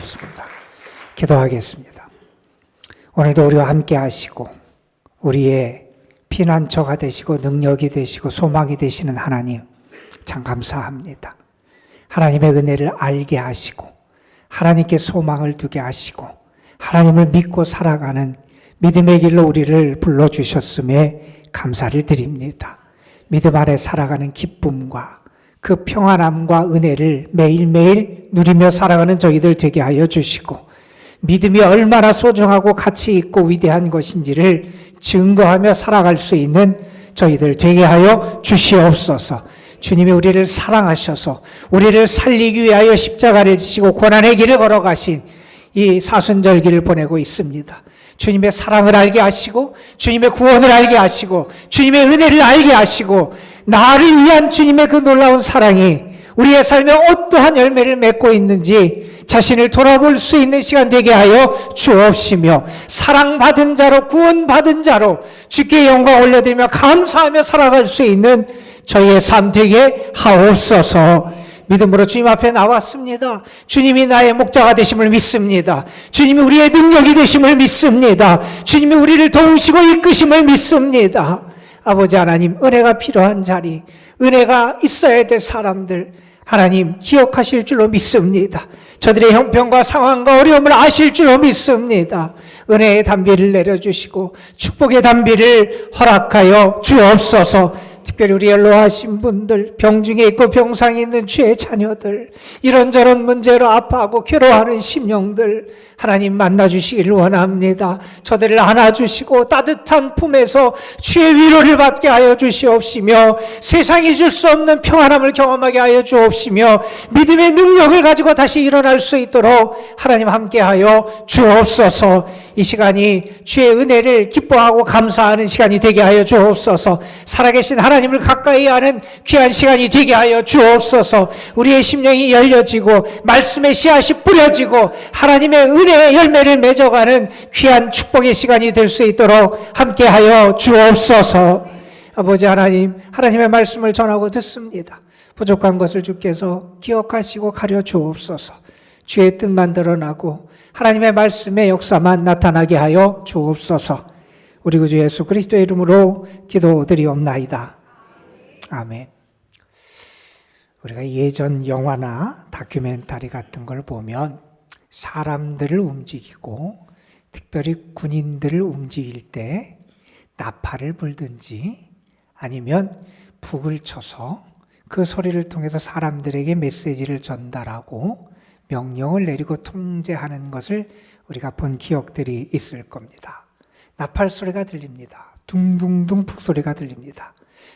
고맙습니다. 기도하겠습니다. 오늘도 우리와 함께 하시고 우리의 피난처가 되시고 능력이 되시고 소망이 되시는 하나님 참 감사합니다. 하나님의 은혜를 알게 하시고 하나님께 소망을 두게 하시고 하나님을 믿고 살아가는 믿음의 길로 우리를 불러주셨음에 감사를 드립니다. 믿음 안에 살아가는 기쁨과 그 평안함과 은혜를 매일매일 누리며 살아가는 저희들 되게 하여 주시고 믿음이 얼마나 소중하고 가치 있고 위대한 것인지를 증거하며 살아갈 수 있는 저희들 되게 하여 주시옵소서. 주님이 우리를 사랑하셔서 우리를 살리기 위하여 십자가를 지시고 고난의 길을 걸어가신 이 사순절기를 보내고 있습니다. 주님의 사랑을 알게 하시고 주님의 구원을 알게 하시고 주님의 은혜를 알게 하시고 나를 위한 주님의 그 놀라운 사랑이 우리의 삶에 어떠한 열매를 맺고 있는지 자신을 돌아볼 수 있는 시간 되게 하여 주옵시며 사랑받은 자로 구원받은 자로 주께 영광 올려드리며 감사하며 살아갈 수 있는 저희의 삶 되게 하옵소서. 믿음으로 주님 앞에 나왔습니다. 주님이 나의 목자가 되심을 믿습니다. 주님이 우리의 능력이 되심을 믿습니다. 주님이 우리를 도우시고 이끄심을 믿습니다. 아버지 하나님, 은혜가 필요한 자리, 은혜가 있어야 될 사람들 하나님 기억하실 줄로 믿습니다. 저들의 형편과 상황과 어려움을 아실 줄로 믿습니다. 은혜의 단비를 내려주시고 축복의 단비를 허락하여 주옵소서. 특별히 우리 연로하신 분들, 병중에 있고 병상에 있는 주의 자녀들, 이런저런 문제로 아파하고 괴로워하는 심령들 하나님 만나주시기를 원합니다. 저들을 안아주시고 따뜻한 품에서 주의 위로를 받게 하여 주시옵시며 세상이 줄 수 없는 평안함을 경험하게 하여 주옵시며 믿음의 능력을 가지고 다시 일어날 수 있도록 하나님 함께하여 주옵소서. 이 시간이 주의 은혜를 기뻐하고 감사하는 시간이 되게 하여 주옵소서. 살아계신 하나님을 가까이 하는 귀한 시간이 되게 하여 주옵소서. 우리의 심령이 열려지고 말씀의 씨앗이 뿌려지고 하나님의 은혜의 열매를 맺어가는 귀한 축복의 시간이 될 수 있도록 함께하여 주옵소서. 아버지 하나님, 하나님의 말씀을 전하고 듣습니다. 부족한 것을 주께서 기억하시고 가려 주옵소서. 주의 뜻만 드러나고 하나님의 말씀의 역사만 나타나게 하여 주옵소서. 우리 구주 예수 그리스도의 이름으로 기도드리옵나이다. 아멘. 우리가 예전 영화나 다큐멘터리 같은 걸 보면 사람들을 움직이고 특별히 군인들을 움직일 때 나팔을 불든지 아니면 북을 쳐서 그 소리를 통해서 사람들에게 메시지를 전달하고 명령을 내리고 통제하는 것을 우리가 본 기억들이 있을 겁니다. 나팔 소리가 들립니다. 둥둥둥 북소리가 들립니다.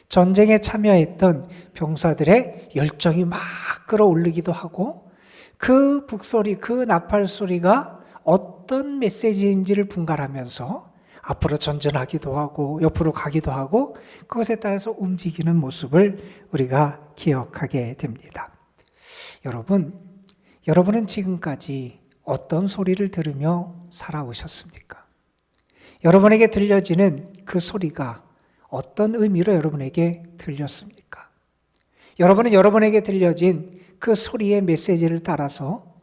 전쟁에 참여했던 병사들의 열정이 막 끌어올리기도 하고 그 북소리, 그 나팔 소리가 어떤 메시지인지를 분간하면서 앞으로 전진하기도 하고 옆으로 가기도 하고 그것에 따라서 움직이는 모습을 우리가 기억하게 됩니다. 여러분은 지금까지 어떤 소리를 들으며 살아오셨습니까? 여러분에게 들려지는 그 소리가 어떤 의미로 여러분에게 들렸습니까? 여러분은 여러분에게 들려진 그 소리의 메시지를 따라서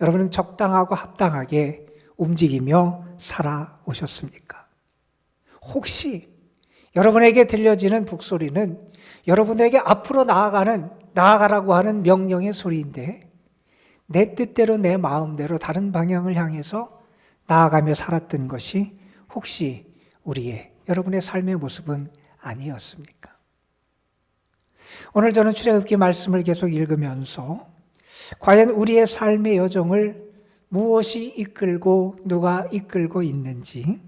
여러분은 적당하고 합당하게 움직이며 살아오셨습니까? 혹시 여러분에게 들려지는 북소리는 여러분에게 앞으로 나아가라고 하는 명령의 소리인데 내 뜻대로 내 마음대로 다른 방향을 향해서 나아가며 살았던 것이 혹시 여러분의 삶의 모습은 아니었습니까? 오늘 저는 출애굽기 말씀을 계속 읽으면서 과연 우리의 삶의 여정을 무엇이 이끌고 누가 이끌고 있는지,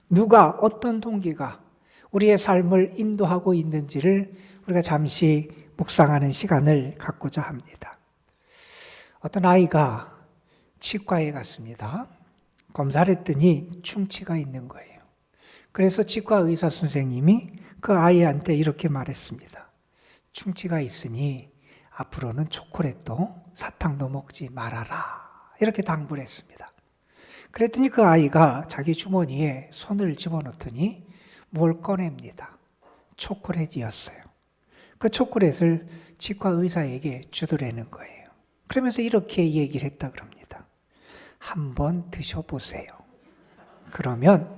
누가 어떤 동기가 우리의 삶을 인도하고 있는지를 우리가 잠시 묵상하는 시간을 갖고자 합니다. 어떤 아이가 치과에 갔습니다. 검사를 했더니 충치가 있는 거예요. 그래서 치과 의사 선생님이 그 아이한테 이렇게 말했습니다. 충치가 있으니 앞으로는 초콜릿도 사탕도 먹지 말아라. 이렇게 당부를 했습니다. 그랬더니 그 아이가 자기 주머니에 손을 집어넣더니 뭘 꺼냅니다. 초콜릿이었어요. 그 초콜릿을 치과 의사에게 주더라는 거예요. 그러면서 이렇게 얘기를 했다 그럽니다. 한번 드셔보세요. 그러면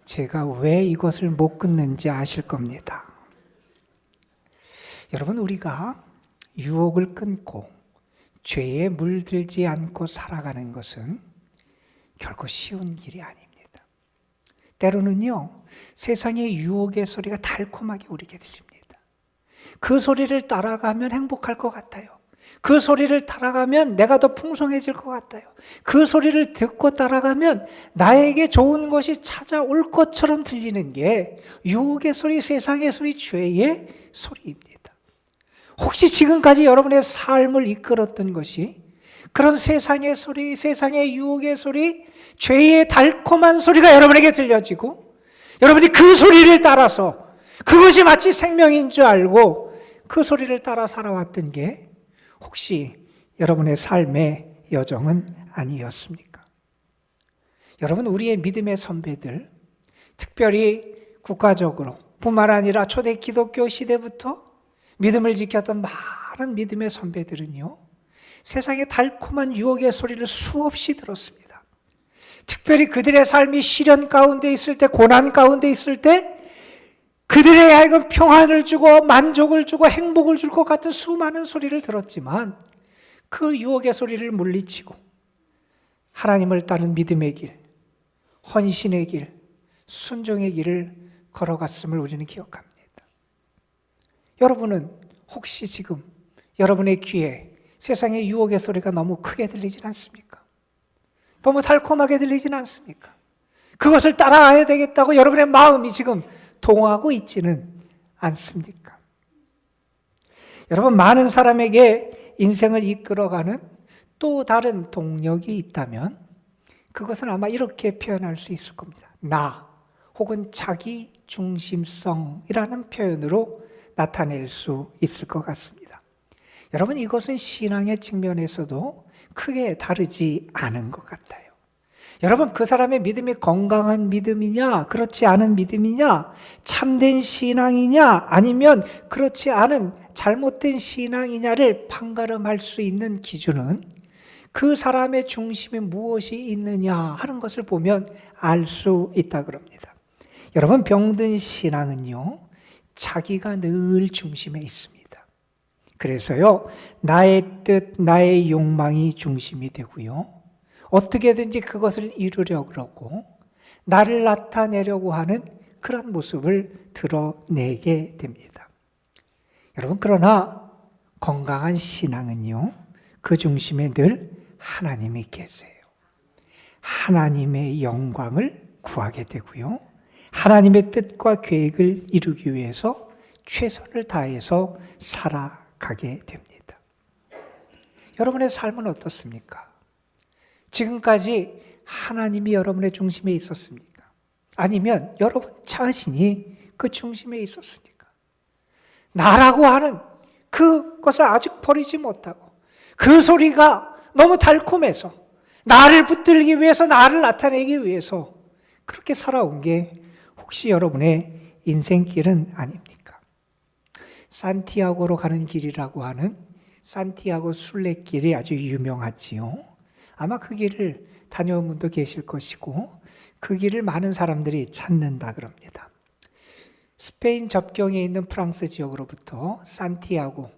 제가 왜 이것을 못 끊는지 아실 겁니다. 여러분, 우리가 유혹을 끊고 죄에 물들지 않고 살아가는 것은 결코 쉬운 길이 아닙니다. 때로는요, 세상의 유혹의 소리가 달콤하게 우리에게 들립니다. 그 소리를 따라가면 행복할 것 같아요. 그 소리를 따라가면 내가 더 풍성해질 것 같아요. 그 소리를 듣고 따라가면 나에게 좋은 것이 찾아올 것처럼 들리는 게 유혹의 소리, 세상의 소리, 죄의 소리입니다. 혹시 지금까지 여러분의 삶을 이끌었던 것이 그런 세상의 소리, 세상의 유혹의 소리, 죄의 달콤한 소리가 여러분에게 들려지고 여러분이 그 소리를 따라서 그것이 마치 생명인 줄 알고 그 소리를 따라 살아왔던 게 혹시 여러분의 삶의 여정은 아니었습니까? 여러분, 우리의 믿음의 선배들, 특별히 국가적으로 뿐만 아니라 초대 기독교 시대부터 믿음을 지켰던 많은 믿음의 선배들은요, 세상의 달콤한 유혹의 소리를 수없이 들었습니다. 특별히 그들의 삶이 시련 가운데 있을 때, 고난 가운데 있을 때 그들에게 하여금 평안을 주고 만족을 주고 행복을 줄 것 같은 수많은 소리를 들었지만 그 유혹의 소리를 물리치고 하나님을 따른 믿음의 길, 헌신의 길, 순종의 길을 걸어갔음을 우리는 기억합니다. 여러분은 혹시 지금 여러분의 귀에 세상의 유혹의 소리가 너무 크게 들리진 않습니까? 너무 달콤하게 들리진 않습니까? 그것을 따라가야 되겠다고 여러분의 마음이 지금 동하고 있지는 않습니까? 여러분, 많은 사람에게 인생을 이끌어가는 또 다른 동력이 있다면 그것은 아마 이렇게 표현할 수 있을 겁니다. 나 혹은 자기 중심성이라는 표현으로 나타낼 수 있을 것 같습니다. 여러분, 이것은 신앙의 측면에서도 크게 다르지 않은 것 같아요. 여러분, 그 사람의 믿음이 건강한 믿음이냐, 그렇지 않은 믿음이냐, 참된 신앙이냐, 아니면 그렇지 않은 잘못된 신앙이냐를 판가름할 수 있는 기준은 그 사람의 중심에 무엇이 있느냐 하는 것을 보면 알 수 있다 그럽니다. 여러분, 병든 신앙은요, 자기가 늘 중심에 있습니다. 그래서요, 나의 뜻, 나의 욕망이 중심이 되고요, 어떻게든지 그것을 이루려고 그러고 나를 나타내려고 하는 그런 모습을 드러내게 됩니다. 여러분, 그러나 건강한 신앙은요, 그 중심에 늘 하나님이 계세요. 하나님의 영광을 구하게 되고요, 하나님의 뜻과 계획을 이루기 위해서 최선을 다해서 살아가게 됩니다. 여러분의 삶은 어떻습니까? 지금까지 하나님이 여러분의 중심에 있었습니까? 아니면 여러분 자신이 그 중심에 있었습니까? 나라고 하는 그것을 아직 버리지 못하고 그 소리가 너무 달콤해서 나를 붙들기 위해서, 나를 나타내기 위해서 그렇게 살아온 게 혹시 여러분의 인생길은 아닙니까? 산티아고로 가는 길이라고 하는 산티아고 순례길이 아주 유명하지요. 아마 그 길을 다녀온 분도 계실 것이고 그 길을 많은 사람들이 찾는다 그럽니다. 스페인 접경에 있는 프랑스 지역으로부터 산티아고,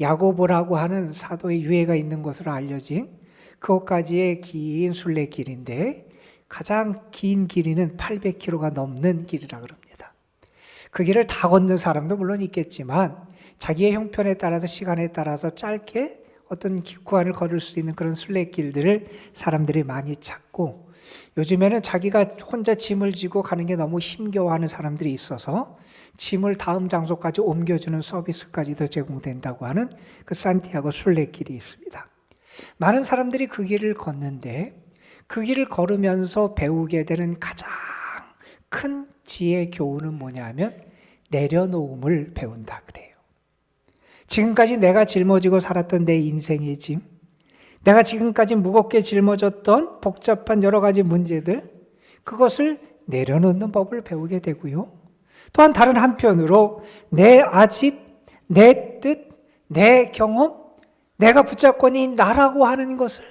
야고보라고 하는 사도의 유해가 있는 것으로 알려진 그곳까지의 긴 순례길인데 가장 긴 길이는 800km가 넘는 길이라 그럽니다. 그 길을 다 걷는 사람도 물론 있겠지만 자기의 형편에 따라서, 시간에 따라서 짧게 어떤 구간을 걸을 수 있는 그런 순례길들을 사람들이 많이 찾고, 요즘에는 자기가 혼자 짐을 지고 가는 게 너무 힘겨워하는 사람들이 있어서 짐을 다음 장소까지 옮겨주는 서비스까지도 제공된다고 하는 그 산티아고 순례길이 있습니다. 많은 사람들이 그 길을 걷는데 그 길을 걸으면서 배우게 되는 가장 큰 지혜 교훈은 뭐냐면 내려놓음을 배운다 그래요. 지금까지 내가 짊어지고 살았던 내 인생의 짐, 내가 지금까지 무겁게 짊어졌던 복잡한 여러 가지 문제들, 그것을 내려놓는 법을 배우게 되고요. 또한 다른 한편으로 내 아집, 내 뜻, 내 경험, 내가 붙잡고 있는 나라고 하는 것을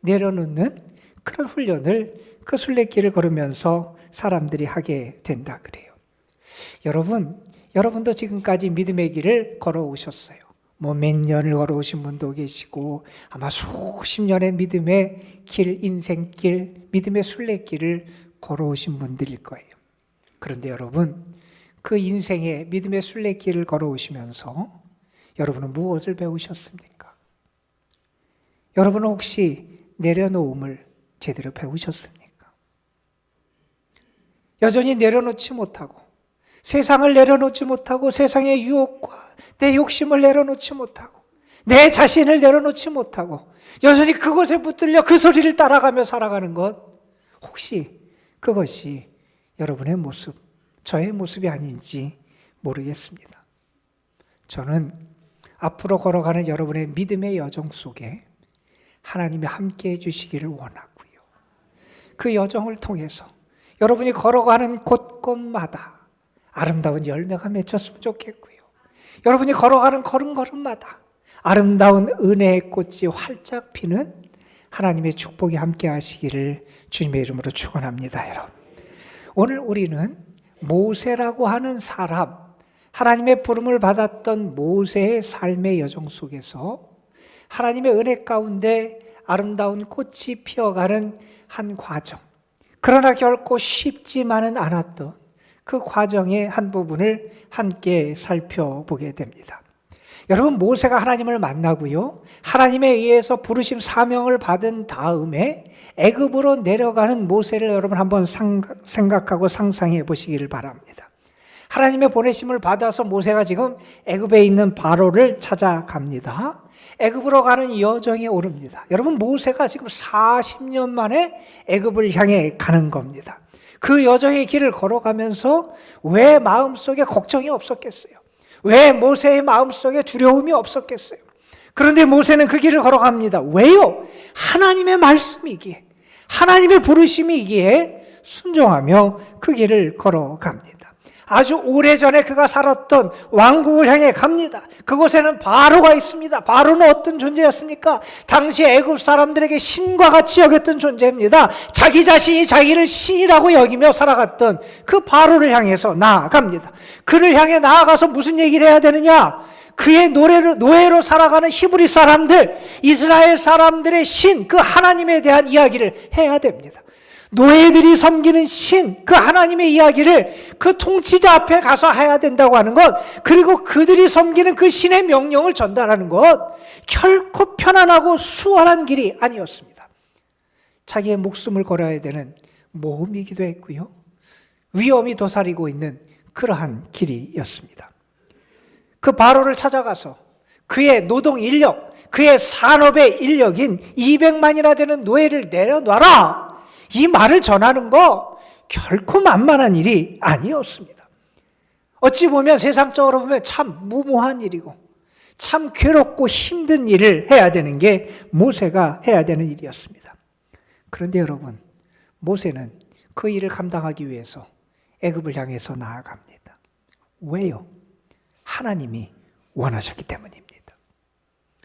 내려놓는 그런 훈련을 그 순례길을 걸으면서 사람들이 하게 된다 그래요. 여러분도 지금까지 믿음의 길을 걸어오셨어요. 몇 년을 걸어오신 분도 계시고 아마 수십 년의 믿음의 길, 인생길, 믿음의 순례길을 걸어오신 분들일 거예요. 그런데 여러분, 그 인생의 믿음의 순례길을 걸어오시면서 여러분은 무엇을 배우셨습니까? 여러분은 혹시 내려놓음을 제대로 배우셨습니까? 여전히 내려놓지 못하고 세상을 내려놓지 못하고 세상의 유혹과 내 욕심을 내려놓지 못하고 내 자신을 내려놓지 못하고 여전히 그것에 붙들려 그 소리를 따라가며 살아가는 것, 혹시 그것이 여러분의 모습, 저의 모습이 아닌지 모르겠습니다. 저는 앞으로 걸어가는 여러분의 믿음의 여정 속에 하나님이 함께 해주시기를 원하고요. 그 여정을 통해서 여러분이 걸어가는 곳곳마다 아름다운 열매가 맺혔으면 좋겠고요. 여러분이 걸어가는 걸음걸음마다 아름다운 은혜의 꽃이 활짝 피는 하나님의 축복이 함께 하시기를 주님의 이름으로 축원합니다. 여러분, 오늘 우리는 모세라고 하는 사람, 하나님의 부름을 받았던 모세의 삶의 여정 속에서 하나님의 은혜 가운데 아름다운 꽃이 피어가는 한 과정, 그러나 결코 쉽지만은 않았던 그 과정의 한 부분을 함께 살펴보게 됩니다. 여러분, 모세가 하나님을 만나고요, 하나님에 의해서 부르심 사명을 받은 다음에 애굽으로 내려가는 모세를 여러분 한번 생각하고 상상해 보시기를 바랍니다. 하나님의 보내심을 받아서 모세가 지금 애굽에 있는 바로를 찾아갑니다. 애굽으로 가는 여정에 오릅니다. 여러분, 모세가 지금 40년 만에 애굽을 향해 가는 겁니다. 그 여정의 길을 걸어가면서 왜 마음속에 걱정이 없었겠어요? 왜 모세의 마음속에 두려움이 없었겠어요? 그런데 모세는 그 길을 걸어갑니다. 왜요? 하나님의 말씀이기에, 하나님의 부르심이기에 순종하며 그 길을 걸어갑니다. 아주 오래전에 그가 살았던 왕국을 향해 갑니다. 그곳에는 바로가 있습니다. 바로는 어떤 존재였습니까? 당시 애굽 사람들에게 신과 같이 여겼던 존재입니다. 자기 자신이 자기를 신이라고 여기며 살아갔던 그 바로를 향해서 나아갑니다. 그를 향해 나아가서 무슨 얘기를 해야 되느냐? 그의 노예로 살아가는 히브리 사람들, 이스라엘 사람들의 신, 그 하나님에 대한 이야기를 해야 됩니다. 노예들이 섬기는 신, 그 하나님의 이야기를 그 통치자 앞에 가서 해야 된다고 하는 것, 그리고 그들이 섬기는 그 신의 명령을 전달하는 것, 결코 편안하고 수월한 길이 아니었습니다. 자기의 목숨을 걸어야 되는 모험이기도 했고요, 위험이 도사리고 있는 그러한 길이었습니다. 그 바로를 찾아가서 그의 노동 인력, 그의 산업의 인력인 200만이나 되는 노예를 내려놔라, 이 말을 전하는 거 결코 만만한 일이 아니었습니다. 어찌 보면 세상적으로 보면 참 무모한 일이고 참 괴롭고 힘든 일을 해야 되는 게 모세가 해야 되는 일이었습니다. 그런데 여러분, 모세는 그 일을 감당하기 위해서 애굽을 향해서 나아갑니다. 왜요? 하나님이 원하셨기 때문입니다.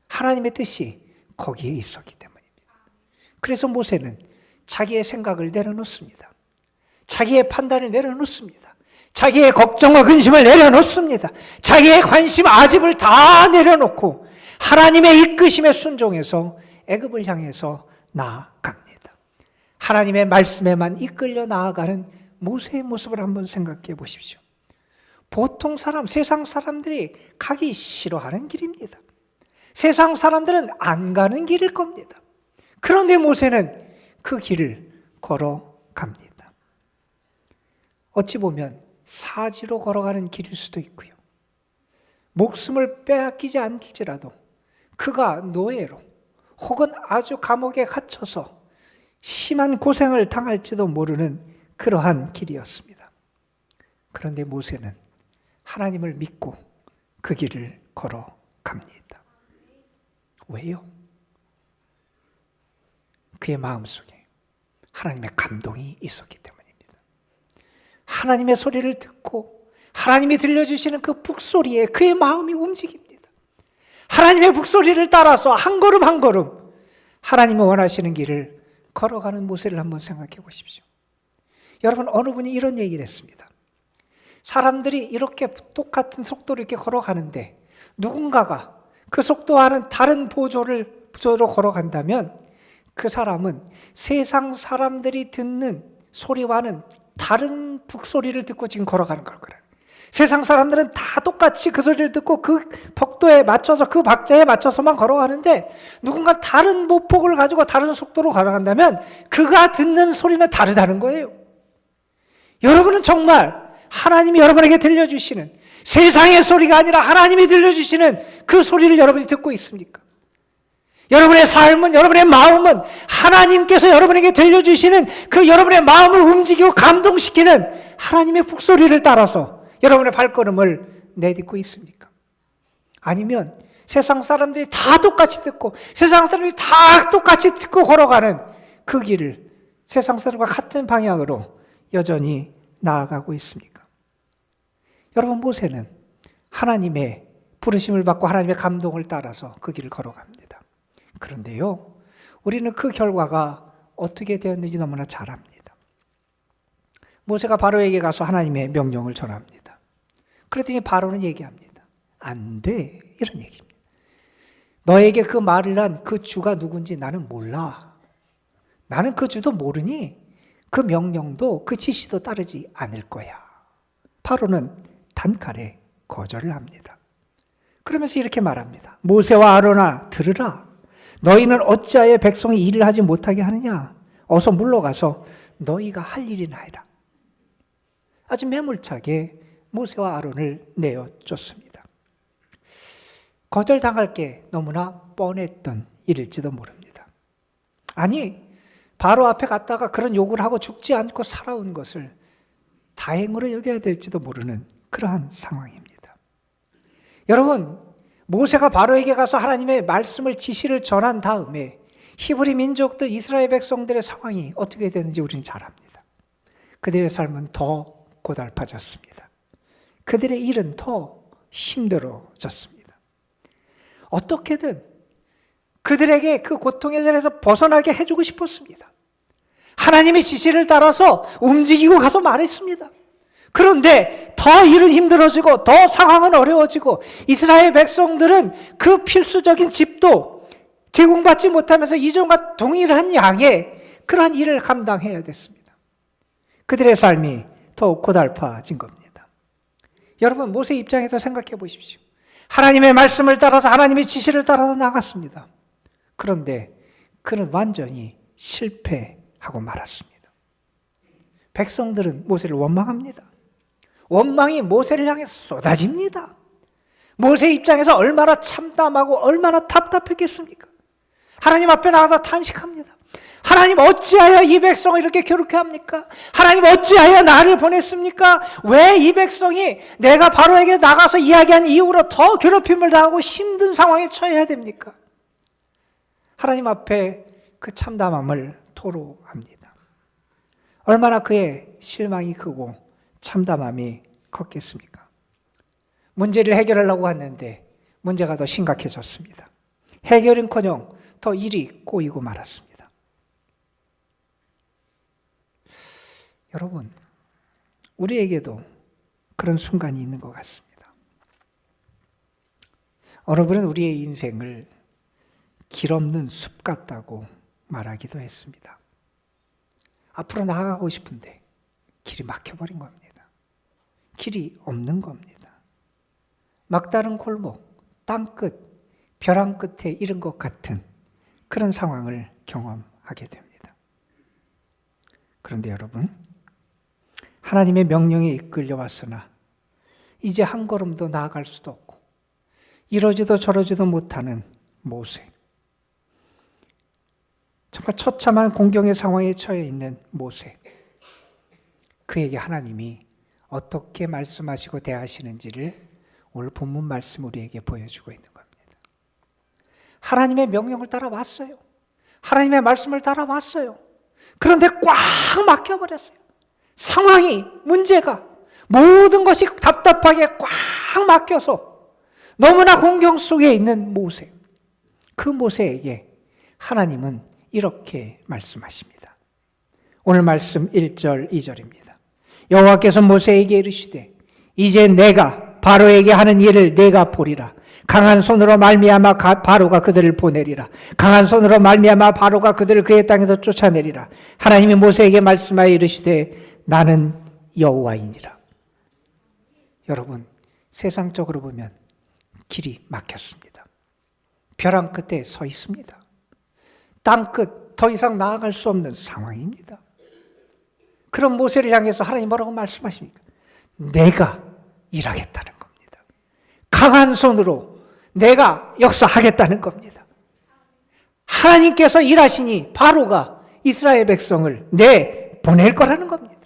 하나님의 뜻이 거기에 있었기 때문입니다. 그래서 모세는 자기의 생각을 내려놓습니다. 자기의 판단을 내려놓습니다. 자기의 걱정과 근심을 내려놓습니다. 자기의 관심, 아집을 다 내려놓고 하나님의 이끄심에 순종해서 애굽을 향해서 나아갑니다. 하나님의 말씀에만 이끌려 나아가는 모세의 모습을 한번 생각해 보십시오. 보통 사람, 세상 사람들이 가기 싫어하는 길입니다. 세상 사람들은 안 가는 길일 겁니다. 그런데 모세는 그 길을 걸어갑니다. 어찌 보면 사지로 걸어가는 길일 수도 있고요, 목숨을 빼앗기지 않을지라도 그가 노예로 혹은 아주 감옥에 갇혀서 심한 고생을 당할지도 모르는 그러한 길이었습니다. 그런데 모세는 하나님을 믿고 그 길을 걸어갑니다. 왜요? 그의 마음속에 하나님의 감동이 있었기 때문입니다. 하나님의 소리를 듣고 하나님이 들려주시는 그 북소리에 그의 마음이 움직입니다. 하나님의 북소리를 따라서 한 걸음 한 걸음 하나님이 원하시는 길을 걸어가는 모세를 한번 생각해 보십시오. 여러분, 어느 분이 이런 얘기를 했습니다. 사람들이 이렇게 똑같은 속도로 이렇게 걸어가는데 누군가가 그 속도와는 다른 보조로 걸어간다면 그 사람은 세상 사람들이 듣는 소리와는 다른 북소리를 듣고 지금 걸어가는 걸 거예요. 세상 사람들은 다 똑같이 그 소리를 듣고 그 벽도에 맞춰서 그 박자에 맞춰서만 걸어가는데 누군가 다른 보폭을 가지고 다른 속도로 걸어간다면 그가 듣는 소리는 다르다는 거예요. 여러분은 정말 하나님이 여러분에게 들려주시는 세상의 소리가 아니라 하나님이 들려주시는 그 소리를 여러분이 듣고 있습니까? 여러분의 삶은, 여러분의 마음은 하나님께서 여러분에게 들려주시는 그 여러분의 마음을 움직이고 감동시키는 하나님의 북소리를 따라서 여러분의 발걸음을 내딛고 있습니까? 아니면 세상 사람들이 다 똑같이 듣고 세상 사람들이 다 똑같이 듣고 걸어가는 그 길을 세상 사람과 같은 방향으로 여전히 나아가고 있습니까? 여러분, 모세는 하나님의 부르심을 받고 하나님의 감동을 따라서 그 길을 걸어갑니다. 그런데요, 우리는 그 결과가 어떻게 되었는지 너무나 잘 압니다. 모세가 바로에게 가서 하나님의 명령을 전합니다. 그랬더니 바로는 얘기합니다. 안 돼, 이런 얘기입니다. 너에게 그 말을 한 그 주가 누군지 나는 몰라. 나는 그 주도 모르니 그 명령도 그 지시도 따르지 않을 거야. 바로는 단칼에 거절을 합니다. 그러면서 이렇게 말합니다. 모세와 아론아, 들으라. 너희는 어찌하여 백성이 일을 하지 못하게 하느냐? 어서 물러가서 너희가 할 일이나 해라. 아주 매몰차게 모세와 아론을 내어줬습니다. 거절당할 게 너무나 뻔했던 일일지도 모릅니다. 아니, 바로 앞에 갔다가 그런 욕을 하고 죽지 않고 살아온 것을 다행으로 여겨야 될지도 모르는 그러한 상황입니다. 여러분, 모세가 바로에게 가서 하나님의 말씀을 지시를 전한 다음에 히브리 민족들 이스라엘 백성들의 상황이 어떻게 되는지 우리는 잘 압니다. 그들의 삶은 더 고달파졌습니다. 그들의 일은 더 힘들어졌습니다. 어떻게든 그들에게 그 고통의 자리에서 벗어나게 해주고 싶었습니다. 하나님의 지시를 따라서 움직이고 가서 말했습니다. 그런데 더 일은 힘들어지고 더 상황은 어려워지고 이스라엘 백성들은 그 필수적인 집도 제공받지 못하면서 이전과 동일한 양의 그러한 일을 감당해야 됐습니다. 그들의 삶이 더욱 고달파진 겁니다. 여러분, 모세 입장에서 생각해 보십시오. 하나님의 말씀을 따라서 하나님의 지시를 따라서 나갔습니다. 그런데 그는 완전히 실패하고 말았습니다. 백성들은 모세를 원망합니다. 원망이 모세를 향해 쏟아집니다. 모세 입장에서 얼마나 참담하고 얼마나 답답했겠습니까? 하나님 앞에 나가서 탄식합니다. 하나님, 어찌하여 이 백성을 이렇게 괴롭게 합니까? 하나님, 어찌하여 나를 보냈습니까? 왜 이 백성이 내가 바로에게 나가서 이야기한 이후로 더 괴롭힘을 당하고 힘든 상황에 처해야 됩니까? 하나님 앞에 그 참담함을 토로합니다. 얼마나 그의 실망이 크고 참담함이 컸겠습니까? 문제를 해결하려고 했는데 문제가 더 심각해졌습니다. 해결은커녕 더 일이 꼬이고 말았습니다. 여러분, 우리에게도 그런 순간이 있는 것 같습니다. 어느 분은 우리의 인생을 길 없는 숲 같다고 말하기도 했습니다. 앞으로 나아가고 싶은데 길이 막혀버린 겁니다. 길이 없는 겁니다. 막다른 골목, 땅끝, 벼랑 끝에 이른 것 같은 그런 상황을 경험하게 됩니다. 그런데 여러분, 하나님의 명령에 이끌려 왔으나 이제 한 걸음도 나아갈 수도 없고 이러지도 저러지도 못하는 모세, 정말 처참한 공경의 상황에 처해 있는 모세, 그에게 하나님이 어떻게 말씀하시고 대하시는지를 오늘 본문 말씀 우리에게 보여주고 있는 겁니다. 하나님의 명령을 따라왔어요. 하나님의 말씀을 따라왔어요. 그런데 꽉 막혀버렸어요. 상황이, 문제가, 모든 것이 답답하게 꽉 막혀서 너무나 공경 속에 있는 모세, 그 모세에게 하나님은 이렇게 말씀하십니다. 오늘 말씀 1절, 2절입니다. 여호와께서 모세에게 이르시되 이제 내가 바로에게 하는 일을 내가 보리라. 강한 손으로 말미암아 바로가 그들을 보내리라. 강한 손으로 말미암아 바로가 그들을 그의 땅에서 쫓아내리라. 하나님이 모세에게 말씀하여 이르시되 나는 여호와이니라. 여러분, 세상적으로 보면 길이 막혔습니다. 벼랑 끝에 서 있습니다. 땅끝 더 이상 나아갈 수 없는 상황입니다. 그런 모세를 향해서 하나님 뭐라고 말씀하십니까? 내가 일하겠다는 겁니다. 강한 손으로 내가 역사하겠다는 겁니다. 하나님께서 일하시니 바로가 이스라엘 백성을 보낼 거라는 겁니다.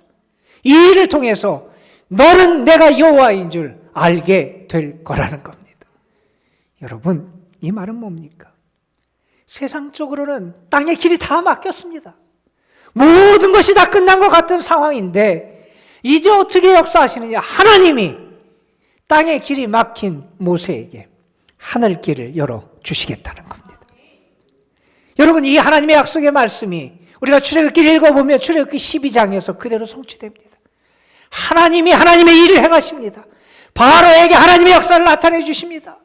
이 일을 통해서 너는 내가 여호와인 줄 알게 될 거라는 겁니다. 여러분, 이 말은 뭡니까? 세상적으로는 땅의 길이 다 막혔습니다. 모든 것이 다 끝난 것 같은 상황인데 이제 어떻게 역사하시느냐? 하나님이 땅의 길이 막힌 모세에게 하늘길을 열어주시겠다는 겁니다. 여러분, 이 하나님의 약속의 말씀이 우리가 출애굽기를 읽어보면 출애굽기 12장에서 그대로 성취됩니다. 하나님이 하나님의 일을 행하십니다. 바로에게 하나님의 역사를 나타내 주십니다.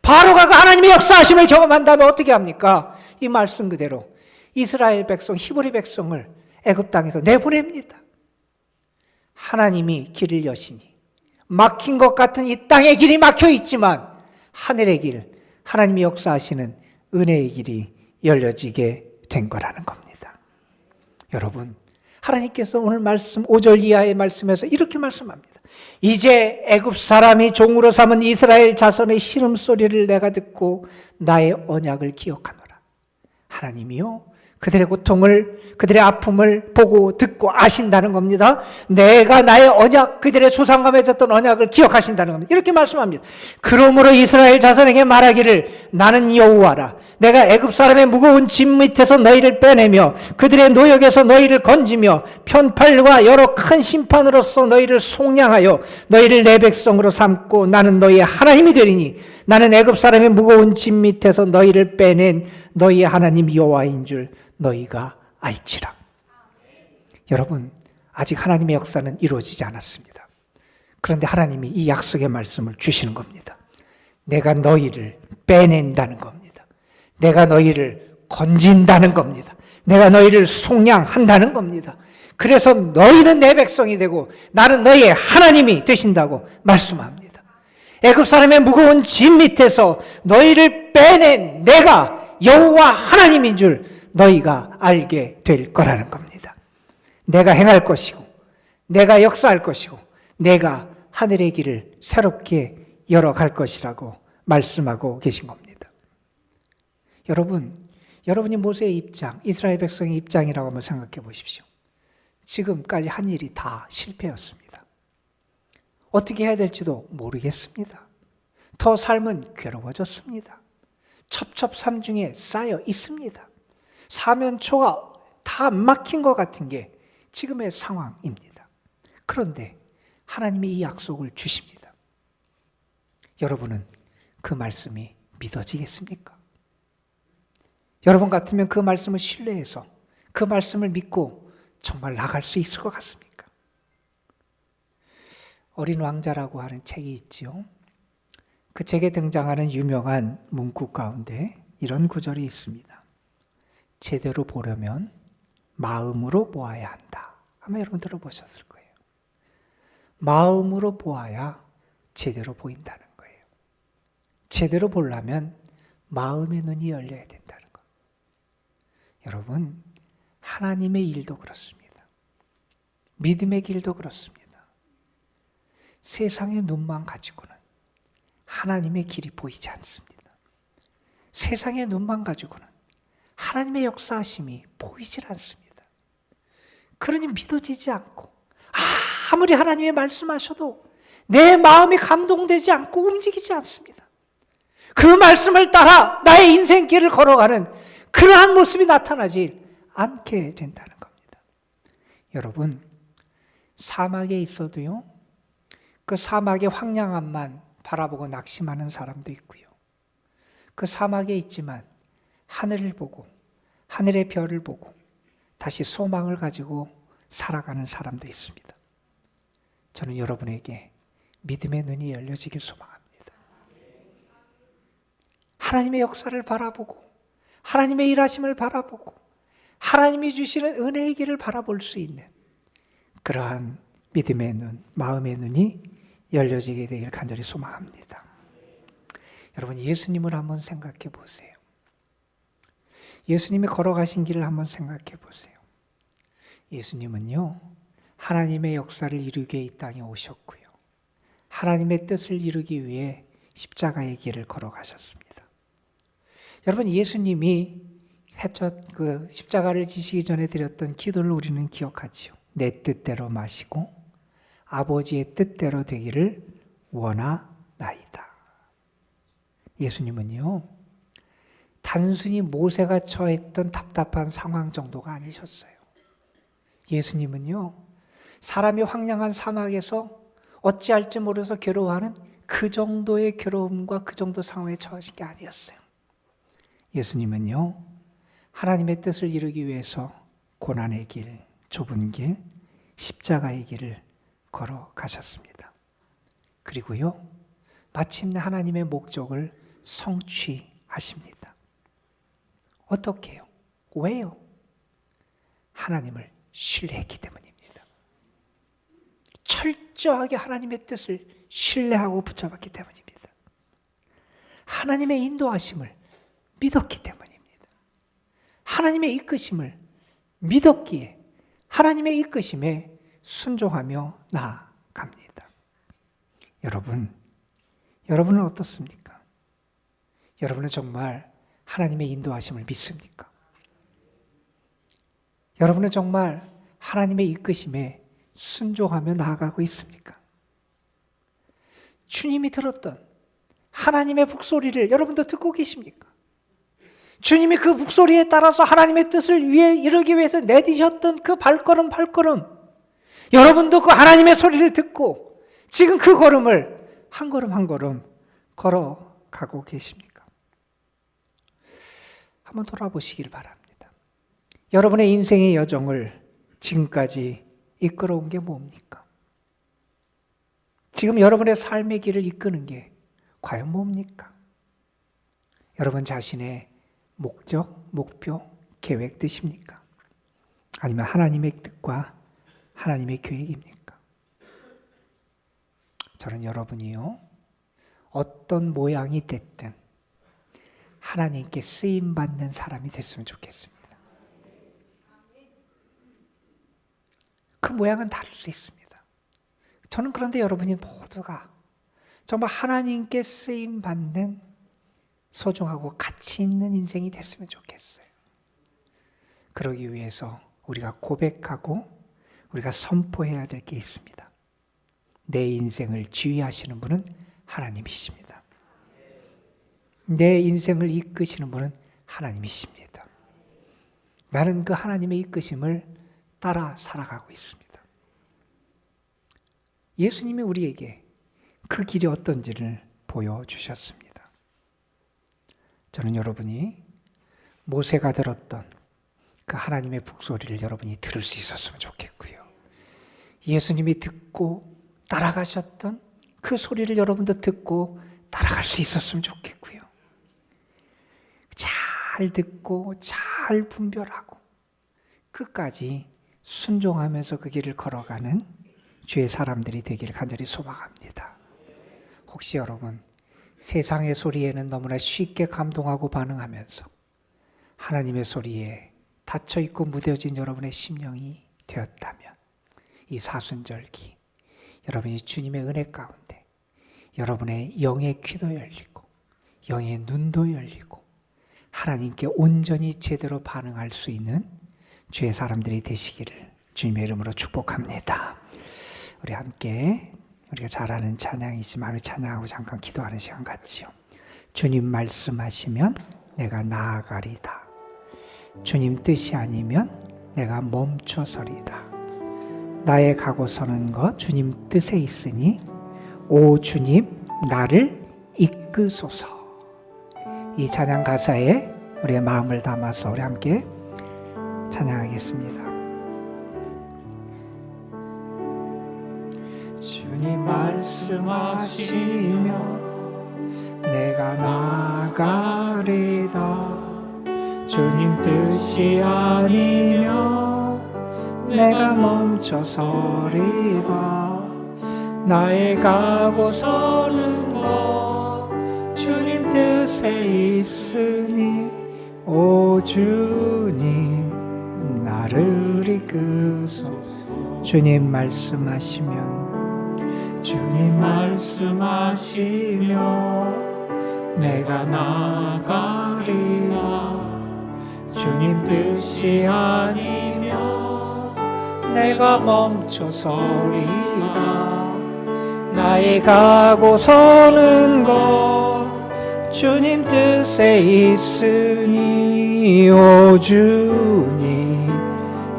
바로가 그 하나님의 역사하심을 경험한다면 어떻게 합니까? 이 말씀 그대로 이스라엘 백성, 히브리 백성을 애굽 땅에서 내보냅니다. 하나님이 길을 여시니 막힌 것 같은 이 땅의 길이 막혀 있지만 하늘의 길, 하나님이 역사하시는 은혜의 길이 열려지게 된 거라는 겁니다. 여러분, 하나님께서 오늘 말씀 5절 이하의 말씀에서 이렇게 말씀합니다. 이제 애굽 사람이 종으로 삼은 이스라엘 자손의 신음소리를 내가 듣고 나의 언약을 기억하노라. 하나님이요, 그들의 고통을, 그들의 아픔을 보고 듣고 아신다는 겁니다. 내가 나의 언약, 그들의 조상과 맺었던 언약을 기억하신다는 겁니다. 이렇게 말씀합니다. 그러므로 이스라엘 자손에게 말하기를 나는 여호와라. 내가 애굽 사람의 무거운 짐 밑에서 너희를 빼내며 그들의 노역에서 너희를 건지며 편팔과 여러 큰 심판으로서 너희를 속량하여 너희를 내 백성으로 삼고 나는 너희의 하나님이 되리니 나는 애굽 사람의 무거운 짐 밑에서 너희를 빼낸 너희의 하나님 여호와인 줄 너희가 알지라. 여러분, 아직 하나님의 역사는 이루어지지 않았습니다. 그런데 하나님이 이 약속의 말씀을 주시는 겁니다. 내가 너희를 빼낸다는 겁니다. 내가 너희를 건진다는 겁니다. 내가 너희를 속량한다는 겁니다. 그래서 너희는 내 백성이 되고 나는 너희의 하나님이 되신다고 말씀합니다. 애굽 사람의 무거운 짐 밑에서 너희를 빼낸 내가 여호와 하나님인 줄 너희가 알게 될 거라는 겁니다. 내가 행할 것이고 내가 역사할 것이고 내가 하늘의 길을 새롭게 열어갈 것이라고 말씀하고 계신 겁니다. 여러분이 모세의 입장, 이스라엘 백성의 입장이라고 한번 생각해 보십시오. 지금까지 한 일이 다 실패였습니다. 어떻게 해야 될지도 모르겠습니다. 더 삶은 괴로워졌습니다. 첩첩산중에 쌓여 있습니다. 사면초가 다 막힌 것 같은 게 지금의 상황입니다. 그런데 하나님이 이 약속을 주십니다. 여러분은 그 말씀이 믿어지겠습니까? 여러분 같으면 그 말씀을 신뢰해서 그 말씀을 믿고 정말 나갈 수 있을 것 같습니까? 어린 왕자라고 하는 책이 있지요. 그 책에 등장하는 유명한 문구 가운데 이런 구절이 있습니다. 제대로 보려면 마음으로 보아야 한다. 아마 여러분 들어보셨을 거예요. 마음으로 보아야 제대로 보인다는 거예요. 제대로 보려면 마음의 눈이 열려야 된다는 거. 여러분, 하나님의 일도 그렇습니다. 믿음의 길도 그렇습니다. 세상의 눈만 가지고는 하나님의 길이 보이지 않습니다. 세상의 눈만 가지고는 하나님의 역사하심이 보이질 않습니다. 그러니 믿어지지 않고 아무리 하나님의 말씀하셔도 내 마음이 감동되지 않고 움직이지 않습니다. 그 말씀을 따라 나의 인생길을 걸어가는 그러한 모습이 나타나지 않게 된다는 겁니다. 여러분, 사막에 있어도요, 그 사막의 황량함만 바라보고 낙심하는 사람도 있고요. 그 사막에 있지만 하늘을 보고 하늘의 별을 보고 다시 소망을 가지고 살아가는 사람도 있습니다. 저는 여러분에게 믿음의 눈이 열려지길 소망합니다. 하나님의 역사를 바라보고 하나님의 일하심을 바라보고 하나님이 주시는 은혜의 길을 바라볼 수 있는 그러한 믿음의 눈, 마음의 눈이 열려지게 되길 간절히 소망합니다. 여러분, 예수님을 한번 생각해 보세요. 예수님이 걸어가신 길을 한번 생각해 보세요. 예수님은요, 하나님의 역사를 이루기 위해 이 땅에 오셨고요. 하나님의 뜻을 이루기 위해 십자가의 길을 걸어가셨습니다. 여러분, 예수님이 그 십자가를 지시기 전에 드렸던 기도를 우리는 기억하지요. 내 뜻대로 마시고 아버지의 뜻대로 되기를 원하나이다. 예수님은요, 단순히 모세가 처했던 답답한 상황 정도가 아니셨어요. 예수님은요, 사람이 황량한 사막에서 어찌할지 모르서 괴로워하는 그 정도의 괴로움과 그 정도 상황에 처하신 게 아니었어요. 예수님은요, 하나님의 뜻을 이루기 위해서 고난의 길, 좁은 길, 십자가의 길을 걸어가셨습니다. 그리고요, 마침내 하나님의 목적을 성취하십니다. 어떻게 해요? 왜요? 하나님을 신뢰했기 때문입니다. 철저하게 하나님의 뜻을 신뢰하고 붙잡았기 때문입니다. 하나님의 인도하심을 믿었기 때문입니다. 하나님의 이끄심을 믿었기에 하나님의 이끄심에 순종하며 나아갑니다. 여러분은 어떻습니까? 여러분은 정말 하나님의 인도하심을 믿습니까? 여러분은 정말 하나님의 이끄심에 순종하며 나아가고 있습니까? 주님이 들었던 하나님의 북소리를 여러분도 듣고 계십니까? 주님이 그 북소리에 따라서 하나님의 뜻을 위해 이루기 위해서 내디셨던 그 발걸음 여러분도 그 하나님의 소리를 듣고 지금 그 걸음을 한 걸음 한 걸음 걸어가고 계십니까? 한번 돌아보시길 바랍니다. 여러분의 인생의 여정을 지금까지 이끌어온 게 뭡니까? 지금 여러분의 삶의 길을 이끄는 게 과연 뭡니까? 여러분 자신의 목적, 목표, 계획 뜻입니까? 아니면 하나님의 뜻과 하나님의 계획입니까? 저는 여러분이요, 어떤 모양이 됐든 하나님께 쓰임받는 사람이 됐으면 좋겠습니다. 그 모양은 다를 수 있습니다. 저는 그런데 여러분이 모두가 정말 하나님께 쓰임받는 소중하고 가치 있는 인생이 됐으면 좋겠어요. 그러기 위해서 우리가 고백하고 우리가 선포해야 될 게 있습니다. 내 인생을 지휘하시는 분은 하나님이십니다. 내 인생을 이끄시는 분은 하나님이십니다. 나는 그 하나님의 이끄심을 따라 살아가고 있습니다. 예수님이 우리에게 그 길이 어떤지를 보여주셨습니다. 저는 여러분이 모세가 들었던 그 하나님의 북소리를 여러분이 들을 수 있었으면 좋겠고요. 예수님이 듣고 따라가셨던 그 소리를 여러분도 듣고 따라갈 수 있었으면 좋겠고요. 잘 듣고 잘 분별하고 끝까지 순종하면서 그 길을 걸어가는 주의 사람들이 되기를 간절히 소망합니다. 혹시 여러분 세상의 소리에는 너무나 쉽게 감동하고 반응하면서 하나님의 소리에 닫혀있고 무뎌진 여러분의 심령이 되었다면 이 사순절기 여러분이 주님의 은혜 가운데 여러분의 영의 귀도 열리고 영의 눈도 열리고 하나님께 온전히 제대로 반응할 수 있는 주의 사람들이 되시기를 주님의 이름으로 축복합니다. 우리 함께 우리가 잘 아는 찬양이지만 찬양하고 잠깐 기도하는 시간 같지요. 주님 말씀하시면 내가 나아가리다. 주님 뜻이 아니면 내가 멈춰서리다. 나의 가고 서는 것 주님 뜻에 있으니 오 주님 나를 이끄소서. 이 찬양 가사에 우리의 마음을 담아서 우리 함께 찬양하겠습니다. 주님 말씀하시며 내가 나가리다. 주님 뜻이 아니면 내가 멈춰서리다. 나의 가고 서는 것 주님 뜻에 있으니 오 주님 나를 이끄소서. 주님 말씀하시면 주님 말씀하시며 내가 나가리라. 주님 뜻이 아니면 내가 멈춰서리라. 나의 가고 서는 것 주님 뜻에 있으니 오 주님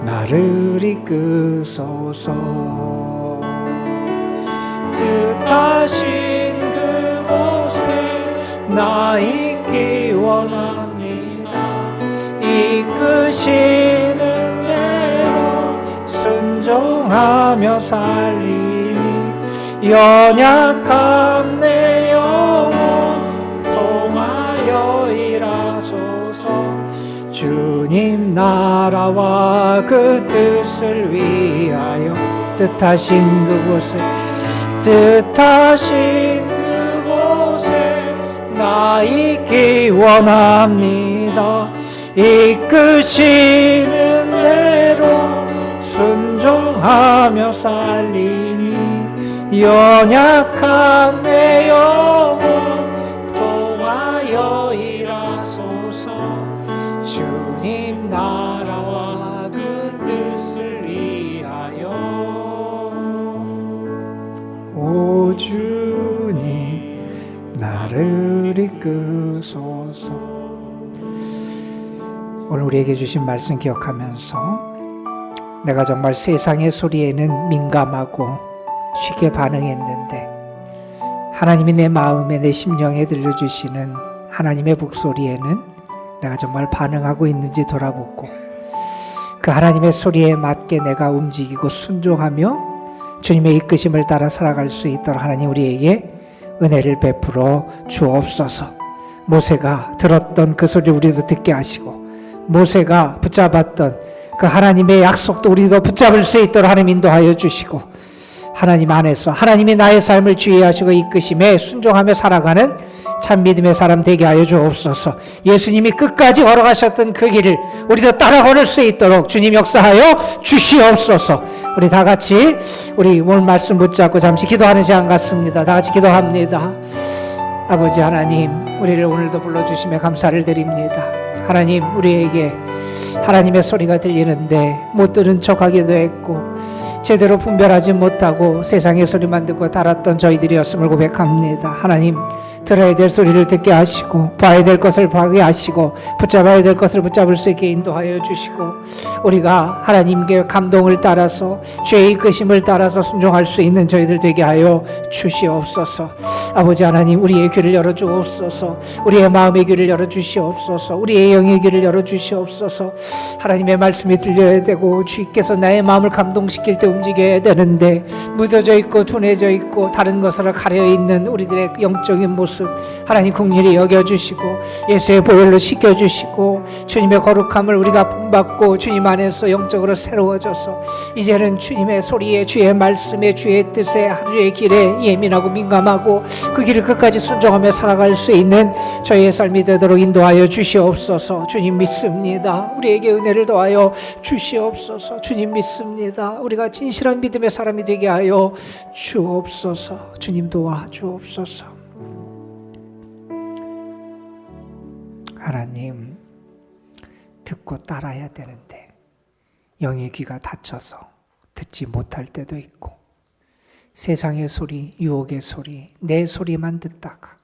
나를 이끄소서. 뜻하신 그곳에 나 있기 원합니다. 이끄시는 대로 순종하며 살리니 연약한 내 영혼 통하여 일하소서. 주님 나라와 그 뜻을 위하여 뜻하신 그곳에 나 있기 원합니다. 이끄시는 대로 순종하며 살리니 연약한 내 영혼 통하여 일하소서. 주님 나라와 그 뜻을 위하여 오 주님 나를 이끄소서. 오늘 우리에게 주신 말씀 기억하면서 내가 정말 세상의 소리에는 민감하고 쉽게 반응했는데 하나님이 내 마음에 내 심령에 들려주시는 하나님의 북소리에는 내가 정말 반응하고 있는지 돌아보고 그 하나님의 소리에 맞게 내가 움직이고 순종하며 주님의 이끄심을 따라 살아갈 수 있도록 하나님 우리에게 은혜를 베풀어 주옵소서. 모세가 들었던 그 소리를 우리도 듣게 하시고 모세가 붙잡았던 그 하나님의 약속도 우리도 붙잡을 수 있도록 하나님 인도하여 주시고 하나님 안에서 하나님이 나의 삶을 주의하시고 이끄심에 순종하며 살아가는 참 믿음의 사람 되게 하여 주옵소서. 예수님이 끝까지 걸어가셨던 그 길을 우리도 따라 걸을 수 있도록 주님 역사하여 주시옵소서. 우리 다 같이 우리 오늘 말씀 붙잡고 잠시 기도하는 시간 같습니다. 다 같이 기도합니다. 아버지 하나님, 우리를 오늘도 불러주시며 감사를 드립니다. 하나님, 우리에게 하나님의 소리가 들리는데 못 들은 척하기도 했고 제대로 분별하지 못하고 세상의 소리만 듣고 달았던 저희들이었음을 고백합니다. 하나님, 들어야 될 소리를 듣게 하시고 봐야 될 것을 봐게 하시고 붙잡아야 될 것을 붙잡을 수 있게 인도하여 주시고 우리가 하나님께 감동을 따라서 죄의 이끄심을 따라서 순종할 수 있는 저희들 되게 하여 주시옵소서. 아버지 하나님, 우리의 귀를 열어주옵소서. 우리의 마음의 귀를 열어주시옵소서. 우리의 영의 귀를 열어주시옵소서. 하나님의 말씀이 들려야 되고 주께서 나의 마음을 감동시킬 때 움직여야 되는데 묻어져 있고 둔해져 있고 다른 것으로 가려있는 우리들의 영적인 모습 하나님 긍휼히 여겨주시고 예수의 보혈로 씻겨주시고 주님의 거룩함을 우리가 본받고 주님 안에서 영적으로 새로워져서 이제는 주님의 소리에 주의 말씀에 주의 뜻에 하루의 길에 예민하고 민감하고 그 길을 끝까지 순종하며 살아갈 수 있는 저희의 삶이 되도록 인도하여 주시옵소서. 주님 믿습니다. 우리에게 은혜를 더하여 주시옵소서. 주님 믿습니다. 우리가 진실한 믿음의 사람이 되게 하여 주옵소서. 주님 도와주옵소서. 하나님, 듣고 따라야 되는데 영의 귀가 닫혀서 듣지 못할 때도 있고 세상의 소리, 유혹의 소리, 내 소리만 듣다가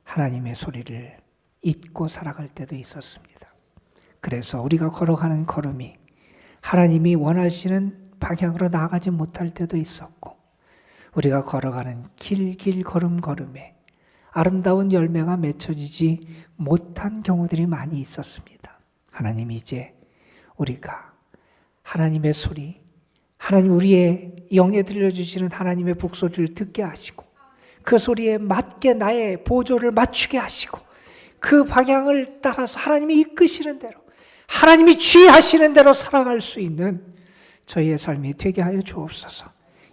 하나님의 소리를 잊고 살아갈 때도 있었습니다. 그래서 우리가 걸어가는 걸음이 하나님이 원하시는 방향으로 나아가지 못할 때도 있었고 우리가 걸어가는 길 걸음에 아름다운 열매가 맺혀지지 못한 경우들이 많이 있었습니다. 하나님, 이제 우리가 하나님의 소리, 하나님 우리의 영에 들려주시는 하나님의 북소리를 듣게 하시고 그 소리에 맞게 나의 보조를 맞추게 하시고 그 방향을 따라서 하나님이 이끄시는 대로 하나님이 주의하시는 대로 살아갈 수 있는 저희의 삶이 되게 하여 주옵소서.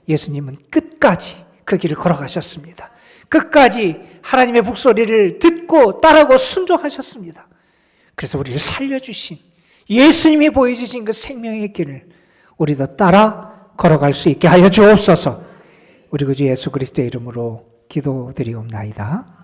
예수님은 끝까지 그 길을 걸어가셨습니다. 끝까지 하나님의 북소리를 듣고 따르고 순종하셨습니다. 그래서 우리를 살려주신 예수님이 보여주신 그 생명의 길을 우리도 따라 걸어갈 수 있게 하여 주옵소서. 우리 구주 예수 그리스도의 이름으로 기도드리옵나이다.